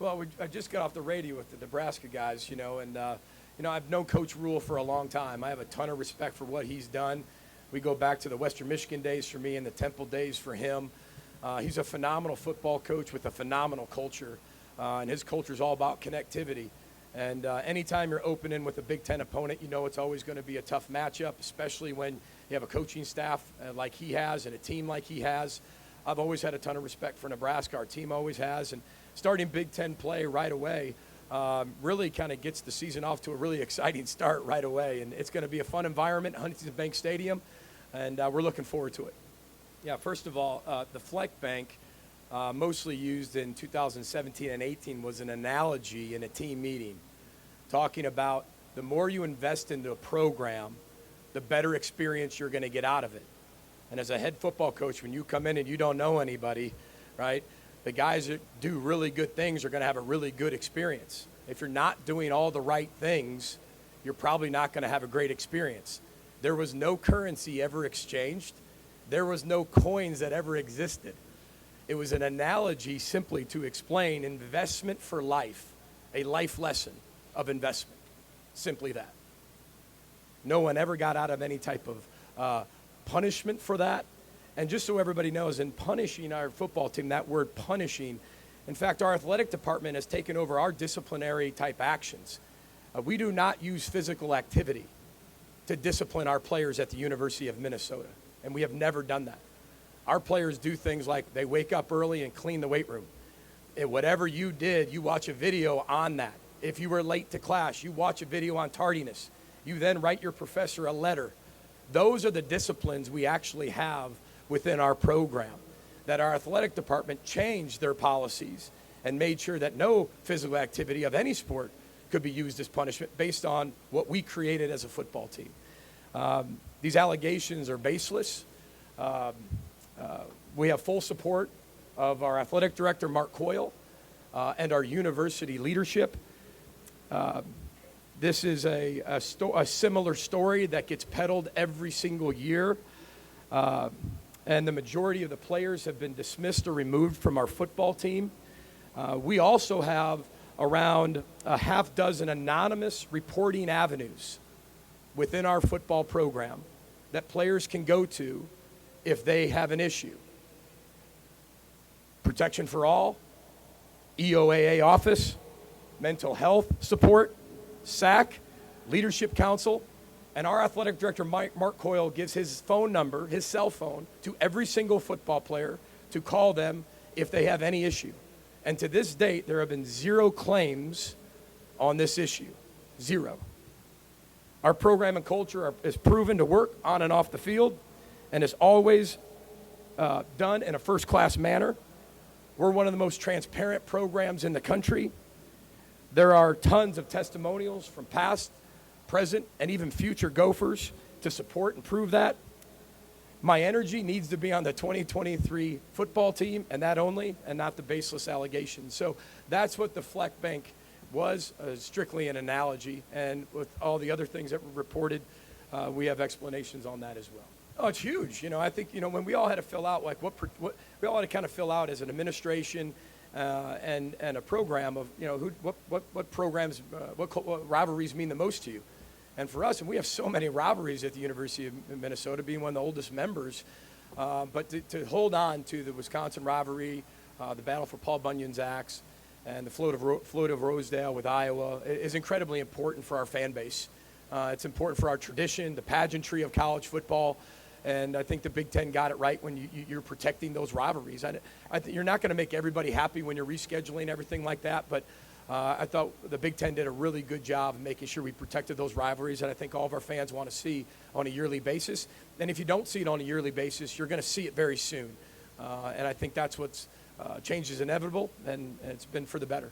Well, I just got off the radio with the Nebraska guys, and I've known Coach Rule for a long time. I have a ton of respect for what he's done. We go back to the Western Michigan days for me and the Temple days for him. He's a phenomenal football coach with a phenomenal culture, and his culture is all about connectivity. And anytime you're opening with a Big Ten opponent, it's always going to be a tough matchup, especially when you have a coaching staff like he has and a team like he has. I've always had a ton of respect for Nebraska. Our team always has. And starting Big Ten play right away really kind of gets the season off to a really exciting start right away. And it's going to be a fun environment, Huntington Bank Stadium, and we're looking forward to it. Yeah, first of all, the Fleck Bank, mostly used in 2017 and 18, was an analogy in a team meeting, talking about the more you invest into a program, the better experience you're going to get out of it. And as a head football coach, when you come in and you don't know anybody, right, the guys that do really good things are going to have a really good experience. If you're not doing all the right things, you're probably not going to have a great experience. There was no currency ever exchanged. There was no coins that ever existed. It was an analogy simply to explain investment for life, a life lesson of investment, simply that. No one ever got out of any type of punishment for that. And just so everybody knows, in punishing our football team, that word punishing, in fact, our athletic department has taken over our disciplinary type actions. We do not use physical activity to discipline our players at the University of Minnesota, and we have never done that. Our players do things like they wake up early and clean the weight room. And whatever you did, you watch a video on that. If you were late to class, you watch a video on tardiness. You then write your professor a letter. Those are the disciplines we actually have within our program, that our athletic department changed their policies and made sure that no physical activity of any sport could be used as punishment based on what we created as a football team. These allegations are baseless. We have full support of our athletic director, Mark Coyle, and our university leadership. This is a similar story that gets peddled every single year. And the majority of the players have been dismissed or removed from our football team. We also have around a half dozen anonymous reporting avenues within our football program that players can go to if they have an issue. Protection for All, EOAA office, mental health support, SAC, Leadership Council, and our athletic director, Mark Coyle, gives his phone number, his cell phone, to every single football player to call them if they have any issue. And to this date, there have been 0 claims on this issue. 0. Our program and culture is proven to work on and off the field and is always done in a first-class manner. We're one of the most transparent programs in the country. There are tons of testimonials from past, present, and even future Gophers to support and prove that. My energy needs to be on the 2023 football team, and that only, and not the baseless allegations. So that's what the Fleck Bank was, strictly an analogy. And with all the other things that were reported, we have explanations on that as well. Oh, it's huge. I think, when we all had to fill out, like what we all had to kind of fill out as an administration and a program of, what programs, what rivalries mean the most to you. And for us, and we have so many rivalries at the University of Minnesota, being one of the oldest members, but to hold on to the Wisconsin rivalry, the battle for Paul Bunyan's axe, and the float of Rosedale with Iowa is incredibly important for our fan base. It's important for our tradition, the pageantry of college football, and I think the Big Ten got it right when you're protecting those rivalries. You're not going to make everybody happy when you're rescheduling everything like that, but I thought the Big Ten did a really good job of making sure we protected those rivalries, and I think all of our fans want to see on a yearly basis. And if you don't see it on a yearly basis, you're going to see it very soon. And I think that's what's change is inevitable, and it's been for the better.